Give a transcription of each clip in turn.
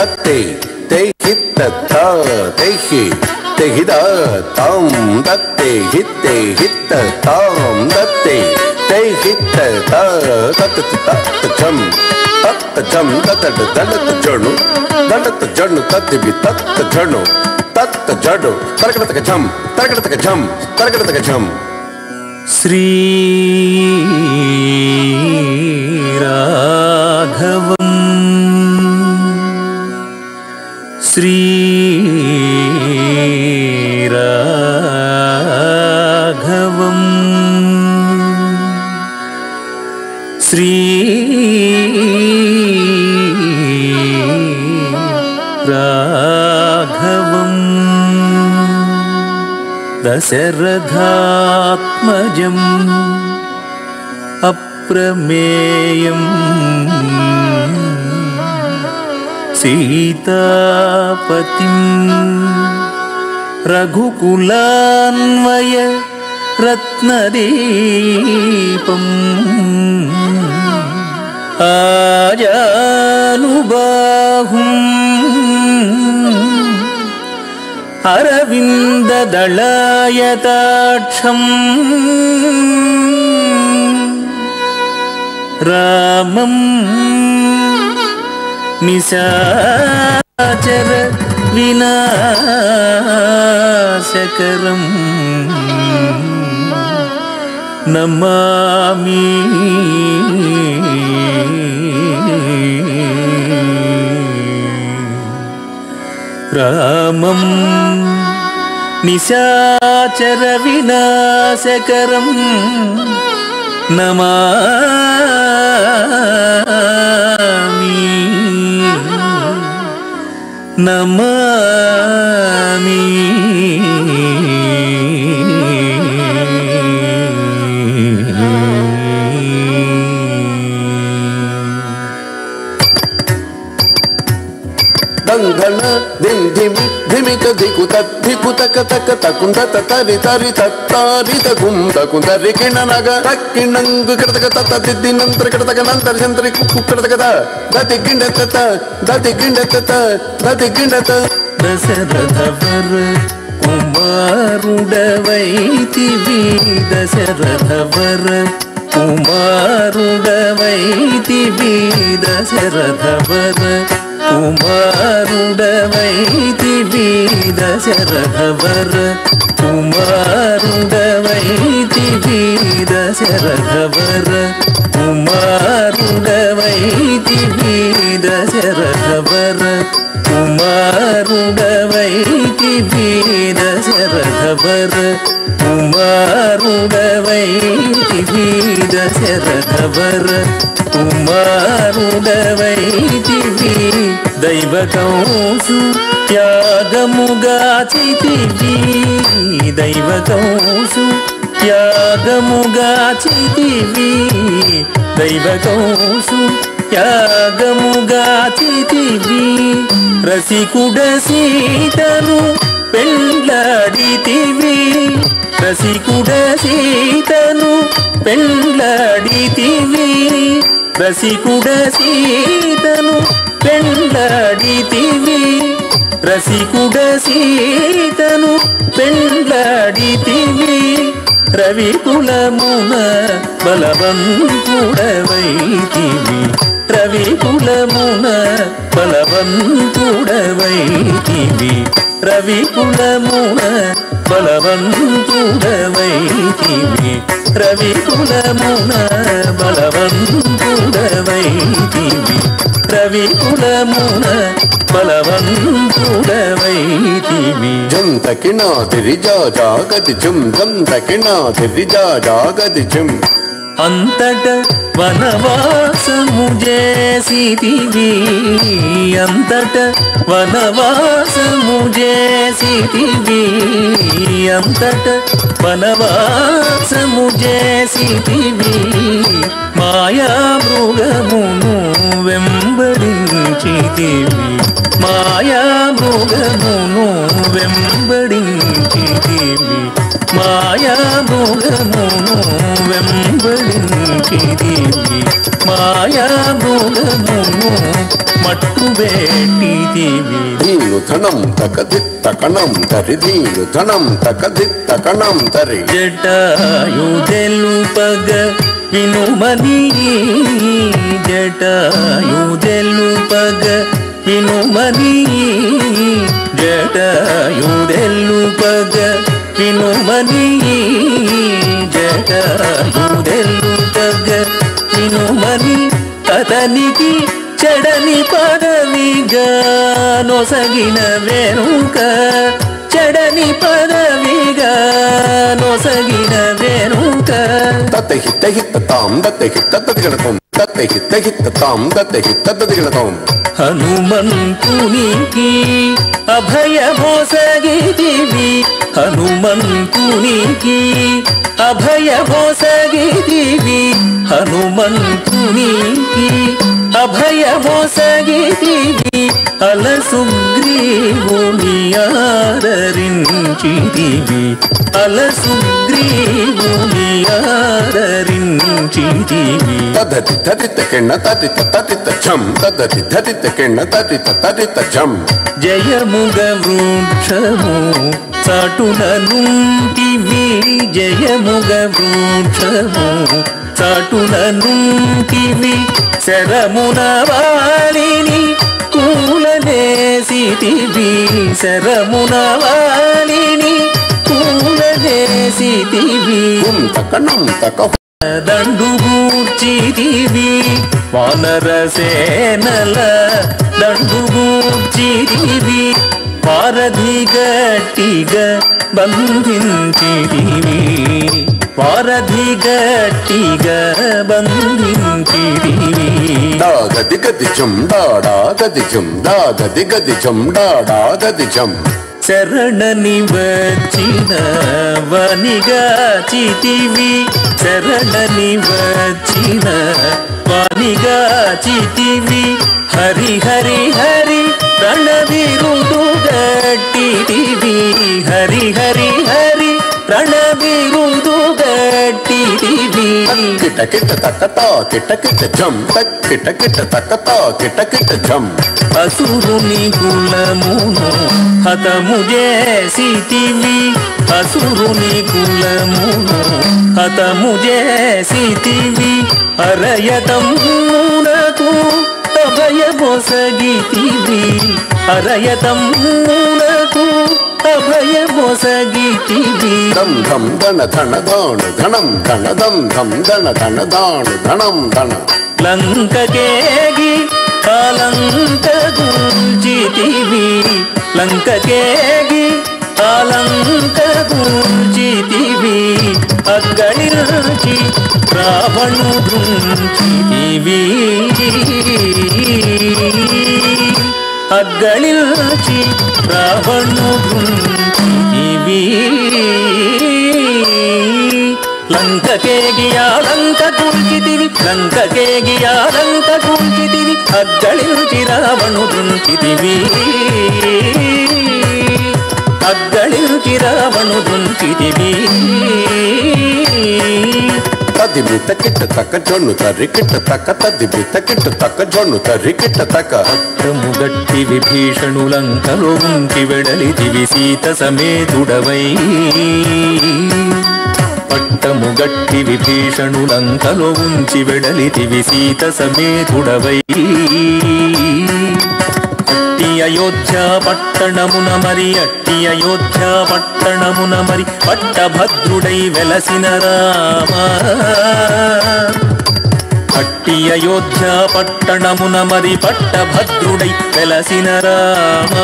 తత్తే తెహిత తెహి తెహిద తాం దత్తే హిత్తే హిత్త తాం దత్తే తెహిత తత్తం తత్త జం తతట దళత జణు తద్దివి తత్త జడు తరగడతక ఝం తరగడతక ఝం శ్రీ రాఘవం శ్రీ రాఘవం శ్రీ రాఘవం దశరథాత్మజం అప్రమేయం సీతాపతిం రఘుకులాన్వయ రత్నదీపం ఆజానుబాహుం అరవిందదళాయతాక్షం రామం నిశాచర వినాశకరం నమామి రామం నిశాచర వినాశకరం నమామి నమామి దంఘన దింధిమి ధిమిక ధికుత ధికుతక తక తకుంద తరి తరి తరి తకుంద కిణనగ తక్కిణంగు కిడతక తత దిద్దినంతర కిడతక నంతర జంతరి కుక్కు కిడతక దతి గిండత దశరథవర కుమారుడవైతివి దశరథవర కుమారుడవైతివి దశరథవర కుమారుడవైతివి దశరథవర కుమారుడవైతివి దశరథవర కుమారుడవైతివి దశరథవర కుమారుడవైతివి దశరథవర కుమారుడవైతివి దశరథవర కుమారుడవైతివి దైవకంసు త్యాగముగాచితివి దైవకంసు త్యాగముగాచితివి దైవకంసు త్యాగముగాచితివి రసికుడ సీతను పెండ్లాడితివి రసికుడ సీతను పెండ్లాడితివి రసికుడ సీతను పెండ్లాడితివి రసికుడ సీతను పెండ్లాడితివి రవికులమున బలవంతుడవైతివి రవికులమున బలవంతుడవైతివి రవికులమున బలవంతుడవైతివి రవికులమున బలవంతుడవైతివి రవికులమున బలవంతుడవైతివి జం తకినాదిరి జాగతి జం జం తకినాదిరి జాగతి జం అంతట వనవాసము చేసితివి అంతట వనవాసము చేసితివి అంతట వనవాసము చేసితివి మాయా మృగమును వెంబడించితివి మాయా మృగమును వెంబడించితివి మాయా మృగమును వెంబడించితివి మాయా మృగమును మట్టు వేటిదివి ధీను ధనం తకదిత్త కణం తరి ధీను ధనం తకదిత్త కణం తరి జటాయు తెలుపగ వినుమని జటాయు తెలుపగ వినుమని జటాయు తెలుపగ వినుమని జటాయు తెలుపగ వినుమని అతనికి చెడని పదవిగా నొసగిన వెనుక చెడని పదవిగా నొసగిన వెనుక తత్తహిత్త హిత్త తాం దత్తహిత్త తదిగణతం తత్తహిత్త హిత్త తాం దత్తహిత్త తదిగణతం హనుమంతునికి అభయ మోసగిదివి హనుమంతునికి అభయ మోసగిదివి హనుమంతునికి అభయ మోసగిదివి అల సుగ్రీవుని ఆదరించిదివి అల సుగ్రీవుని ఆదరించిదివి తదతి తదిత కెన్న తదిత తదిత ఝం తదతి తదిత కెన్న తదిత తదిత ఝం జయముగ వృక్షము చాటున నుంటివి జయముగ వృక్షము చాటున నుంటివి శరమున వాలిని కూలనేసితివి శరమున వాలిని కూలనేసితివి కణం తక దండుగూర్చిదివి వానర సేనల దండుగూర్చిదివి వారధి గట్టిగా బంధించిదివి వారధి గట్టిగా బంధించిదివి దాగది గది ఝం డాడా గది ఝం దాగది గది ఝం డాడా గది ఝం శరణని వచ్చిన వనిగా చితివి శరణని వచ్చిన వనిగా చితివి హరి హరి హరి రణవిరుదు గట్టిదివి హరి హరి హరి రణవిరుదు గట్టిదివి కిట కిట తకతా కిట కిట ఝం తక్ కిట కిట తకతా కిట కిట ఝం అసురుని కులమును హతము చేసితివి అసురుని కులమును హతము చేసితివి అరయతమునకు అభయ మొసగితివి అరయతమునకు అభయ మొసగితివి ధం ధం ధన ధన ధాను ధనం ధన ధం ధం ధన ధన ధాను ధనం ధన లంకకేగి అలంక గుంజితివి లంకకేగి అలంక గుంజితివి అగ్గళించి రావణు దృంచితివి అగ్గళించి రావణు దృంచితివి లంకకేగి ఆలంక గుంజితివి లంకకేగి ఆలంక గుంజితివి అగ్గళించి రావణు దృంచితివి అగ్గళించి రావణు దృంచితివి తదిమిత కిట తక జొన్ను తరి కిట తక తదిమిత కిట తక జొన్ను తరి కిట తక గట్టి విభీషణులంకలో ఉంచి వెడలితివి సీత సమేతుడవై పట్టము గట్టి విభీషణులంకలో ఉంచి వెడలితివి సీత సమేతుడవై అట్టి అయోధ్య పట్టణమున మరి అట్టి అయోధ్య పట్టణమున మరి పట్టభద్రుడై వెలసిన రామ అట్టి అయోధ్య పట్టణమున మరి పట్టభద్రుడై వెలసిన రామ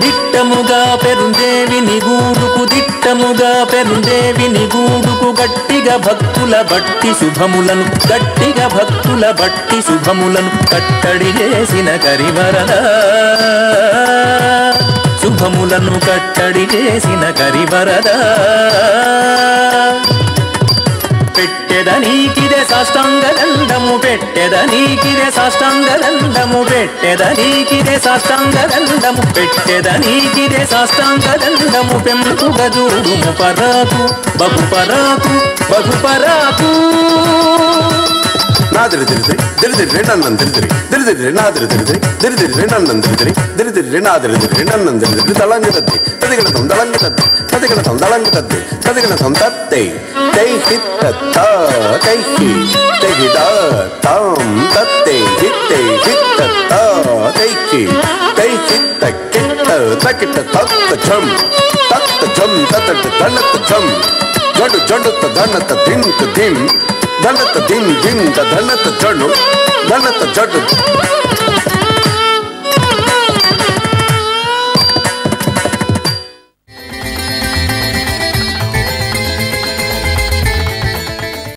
దిట్టముగా పెరుందేవిని గూడుకు దిట్టముగా పెరుందేవిని గూడుకు గట్టిగా భక్తుల బట్టి శుభములను గట్టిగా భక్తుల బట్టి శుభములను కట్టడి చేసిన కరివరద శుభములను కట్టడి చేసిన కరివరద పెట్టెదనీకిదే సాష్టాంగ దండము పెట్టెదనీకిదే సాష్టాంగ దండము పెట్టెదనీకిదే సాష్టాంగ దండము పెట్టెదనీకిదే సాష్టాంగ దండము పెంపుగ చూడుము పరాకు బహు పరాకు బహు పరాకు నాదిరి తిరిదిరి దిరిదిరి నన్నం తిరిదిరి దిరిదిరి నాదిరి తిరిదిరి దిరిదిరి నన్నం తిరిదిరి దిరిదిరి నాదిరి తిరిదిరి నన్నం తిరిదిరి దళంగి తద్ది తదిగణతం దళంగి తద్ది తదిగణతం దళంగి తద్ది తదిగణతం తత్తే తై హిత్త తై హి తై హిత తాం తత్తే హిత్తే హిత్త తై హి తై హిత్త కిట్ట తకిట్ట తత్త ఝం తత్త ధనత ఝం జడు జడుత ధనత ధింత ధిం ధనత ధిం ధిం ధనత జడు ధనత జడు